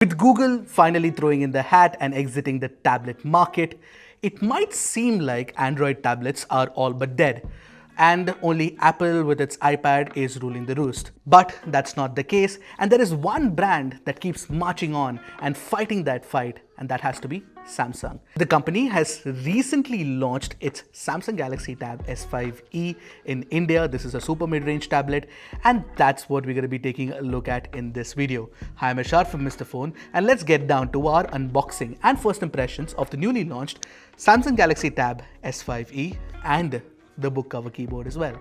With Google finally throwing in the hat and exiting the tablet market, it might seem like Android tablets are all but dead, and only Apple with its iPad is ruling the roost. But that's not the case, and there is one brand that keeps marching on and fighting that fight, and that has to be Samsung. The company has recently launched its Samsung Galaxy Tab S5e in India. This is a super mid-range tablet, and that's what we're going to be taking a look at in this video. Hi, I'm Ershad from Mr. Phone, and let's get down to our unboxing and first impressions of the newly launched Samsung Galaxy Tab S5e and the book cover keyboard as well.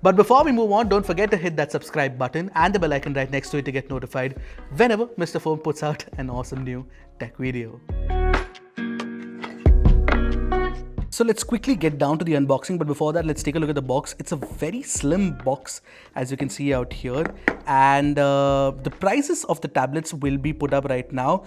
But before we move on, don't forget to hit that subscribe button and the bell icon right next to it to get notified whenever Mr. Phone puts out an awesome new tech video. So let's quickly get down to the unboxing, but before that, let's take a look at the box. It's a very slim box, as you can see out here, and the prices of the tablets will be put up right now.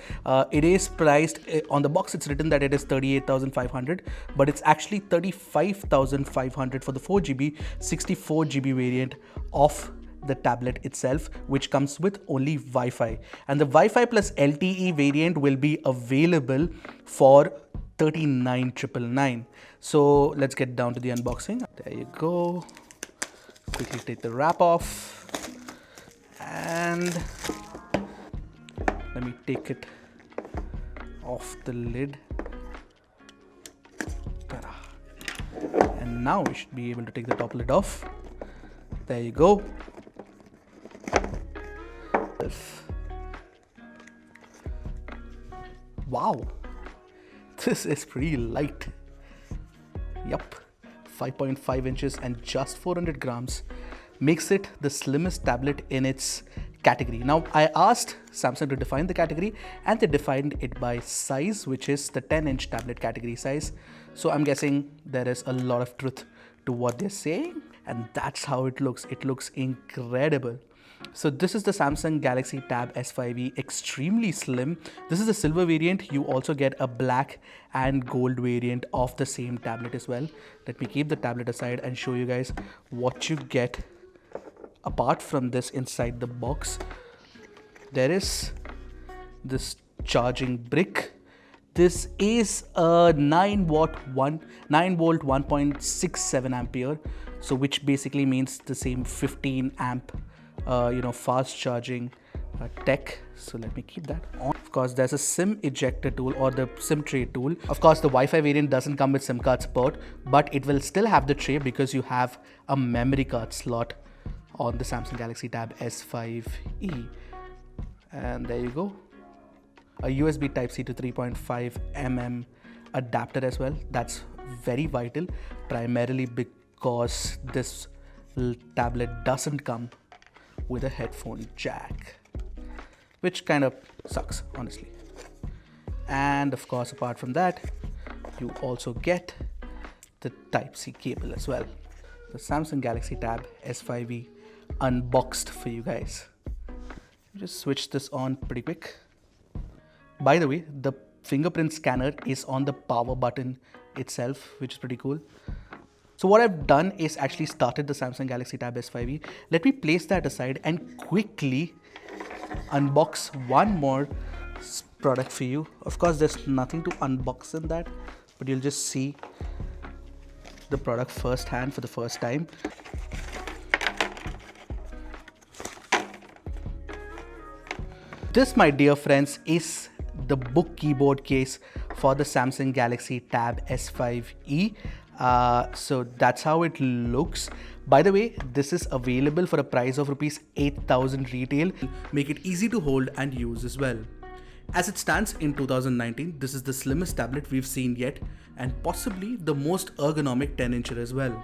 It is priced, on the box it's written that it is 38,500, but it's actually 35,500 for the 4GB, 64GB variant of the tablet itself, which comes with only Wi-Fi. And the Wi-Fi plus LTE variant will be available for 39,999. So let's get down to the unboxing. There you go. Quickly take the wrap off, and let me take it off the lid. Ta-da. And now we should be able to take the top lid off. There you go. Wow, this is pretty light. Yup, 5.5 inches and just 400 grams makes it the slimmest tablet in its category. Now, I asked Samsung to define the category, and they defined it by size, which is the 10-inch tablet category size. So I'm guessing there is a lot of truth to what they're saying, and that's how it looks. It looks incredible. So this is the Samsung Galaxy Tab S5e, extremely slim. This is a silver variant. You also get a black and gold variant of the same tablet as well. Let me keep the tablet aside and show you guys what you get apart from this inside the box. There is this charging brick. This is a 9 volt 1.67 ampere, so which basically means the same 15 amp fast charging tech. So let me keep that on. Of course, there's a SIM ejector tool, or the SIM tray tool. Of course, the Wi-Fi variant doesn't come with SIM card support, but it will still have the tray because you have a memory card slot on the Samsung Galaxy Tab S5e. And there you go. A USB Type-C to 3.5 mm adapter as well. That's very vital, primarily because this tablet doesn't come with a headphone jack, which kind of sucks, honestly. And of course, apart from that, you also get the Type-C cable as well. The Samsung Galaxy Tab S5e unboxed for you guys. Just switch this on pretty quick. By the way, the fingerprint scanner is on the power button itself, which is pretty cool. So what I've done is actually started the Samsung Galaxy Tab S5e. Let me place that aside and quickly unbox one more product for you. Of course, there's nothing to unbox in that, but you'll just see the product firsthand for the first time. This, my dear friends, is the book keyboard case for the Samsung Galaxy Tab S5e. So that's how it looks. By the way, this is available for a price of rupees 8,000 retail. Make it easy to hold and use as well. As it stands in 2019, this is the slimmest tablet we've seen yet, and possibly the most ergonomic 10-incher as well.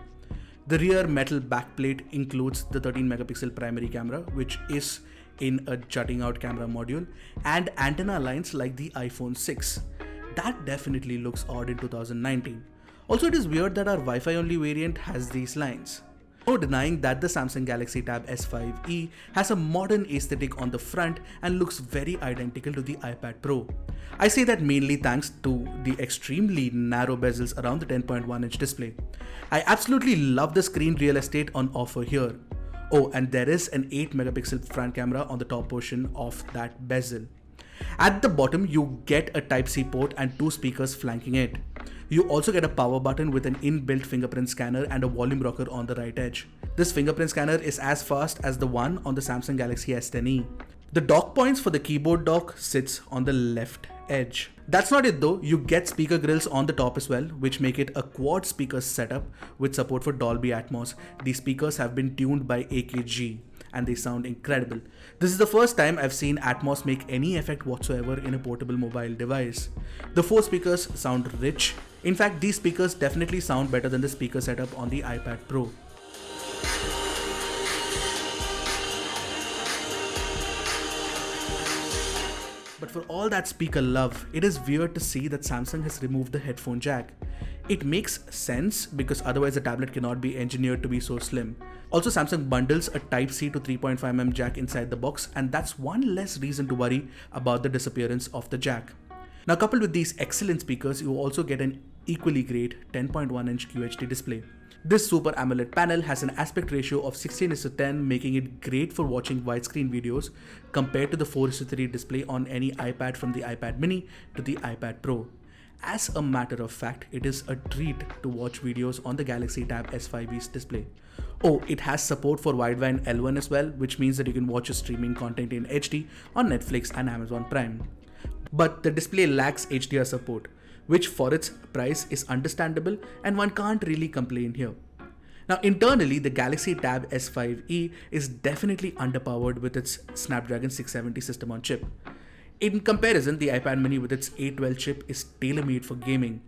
The rear metal backplate includes the 13 megapixel primary camera, which is in a jutting out camera module, and antenna lines like the iPhone 6. That definitely looks odd in 2019. Also, it is weird that our Wi-Fi only variant has these lines. No denying that the Samsung Galaxy Tab S5e has a modern aesthetic on the front and looks very identical to the iPad Pro. I say that mainly thanks to the extremely narrow bezels around the 10.1-inch display. I absolutely love the screen real estate on offer here. Oh, and there is an 8-megapixel front camera on the top portion of that bezel. At the bottom, you get a Type-C port and 2 speakers flanking it. You also get a power button with an inbuilt fingerprint scanner and a volume rocker on the right edge. This fingerprint scanner is as fast as the one on the Samsung Galaxy S10e. The dock points for the keyboard dock sits on the left edge. That's not it though, you get speaker grills on the top as well, which make it a quad speaker setup with support for Dolby Atmos. These speakers have been tuned by AKG and they sound incredible. This is the first time I've seen Atmos make any effect whatsoever in a portable mobile device. The 4 speakers sound rich. In fact, these speakers definitely sound better than the speaker setup on the iPad Pro. But for all that speaker love, it is weird to see that Samsung has removed the headphone jack. It makes sense because otherwise the tablet cannot be engineered to be so slim. Also, Samsung bundles a Type-C to 3.5mm jack inside the box, and that's one less reason to worry about the disappearance of the jack. Now, coupled with these excellent speakers, you also get an equally great 10.1-inch QHD display. This Super AMOLED panel has an aspect ratio of 16:10, making it great for watching widescreen videos compared to the 4:3 display on any iPad from the iPad mini to the iPad Pro. As a matter of fact, it is a treat to watch videos on the Galaxy Tab S5e's display. Oh, it has support for wideband L1 as well, which means that you can watch your streaming content in HD on Netflix and Amazon Prime. But the display lacks HDR support, which for its price is understandable and one can't really complain here. Now internally, the Galaxy Tab S5e is definitely underpowered with its Snapdragon 670 system on chip. In comparison, the iPad mini with its A12 chip is tailor-made for gaming.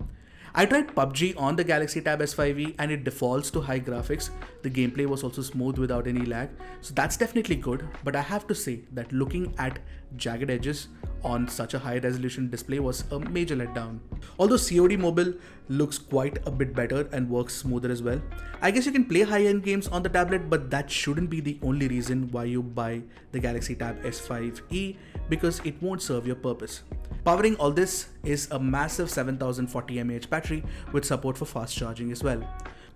I tried PUBG on the Galaxy Tab S5e and it defaults to high graphics. The gameplay was also smooth without any lag, so that's definitely good, but I have to say that looking at jagged edges on such a high resolution display was a major letdown. Although COD Mobile looks quite a bit better and works smoother as well. I guess you can play high-end games on the tablet, but that shouldn't be the only reason why you buy the Galaxy Tab S5e, because it won't serve your purpose. Powering all this is a massive 7040 mAh battery with support for fast charging as well.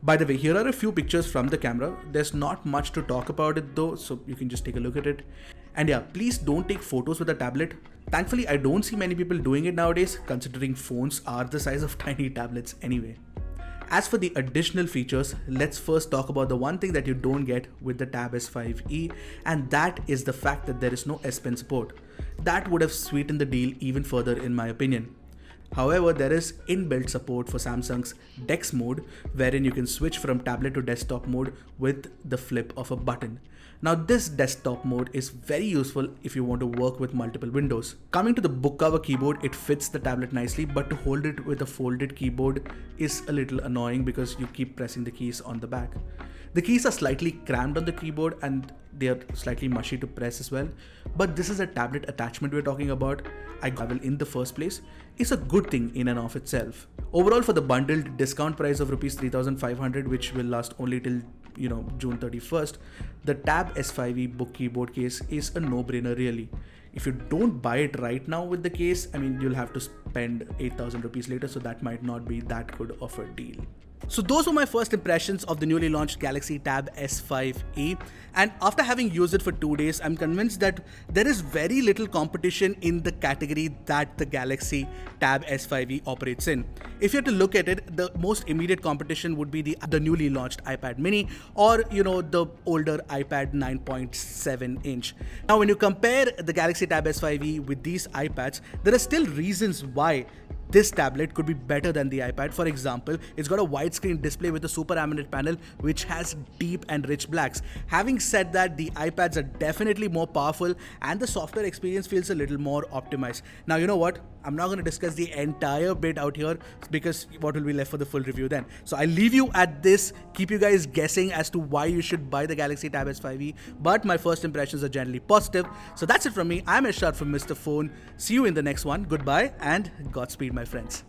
By the way, here are a few pictures from the camera. There's not much to talk about it though, so you can just take a look at it. And yeah, please don't take photos with a tablet. Thankfully, I don't see many people doing it nowadays, considering phones are the size of tiny tablets anyway. As for the additional features, let's first talk about the one thing that you don't get with the Tab S5e, and that is the fact that there is no S Pen support. That would have sweetened the deal even further in my opinion. However, there is inbuilt support for Samsung's DeX mode, wherein you can switch from tablet to desktop mode with the flip of a button. Now this desktop mode is very useful if you want to work with multiple windows. Coming to the book cover keyboard, it fits the tablet nicely, but to hold it with a folded keyboard is a little annoying because you keep pressing the keys on the back. The keys are slightly crammed on the keyboard and they are slightly mushy to press as well, but this is a tablet attachment we're talking about. I travel in the first place is a good thing in and of itself. Overall, for the bundled discount price of Rs 3,500, which will last only till June 31st, the Tab S5e book keyboard case is a no-brainer really. If you don't buy it right now with the case, you'll have to spend 8,000 rupees later, so that might not be that good of a deal. So those were my first impressions of the newly launched Galaxy Tab S5e, and after having used it for 2 days, I'm convinced that there is very little competition in the category that the Galaxy Tab S5e operates in. If you have to look at it, the most immediate competition would be the newly launched iPad mini or the older iPad 9.7 inch. Now when you compare the Galaxy Tab S5e with these iPads, there are still reasons why this tablet could be better than the iPad. For example, it's got a widescreen display with a Super AMOLED panel which has deep and rich blacks. Having said that, the iPads are definitely more powerful and the software experience feels a little more optimized. Now you know what? I'm not going to discuss the entire bit out here because what will be left for the full review then. So I'll leave you at this, keep you guys guessing as to why you should buy the Galaxy Tab S5e, but my first impressions are generally positive. So that's it from me. I'm Ershad from Mr. Phone. See you in the next one. Goodbye and Godspeed, my friends.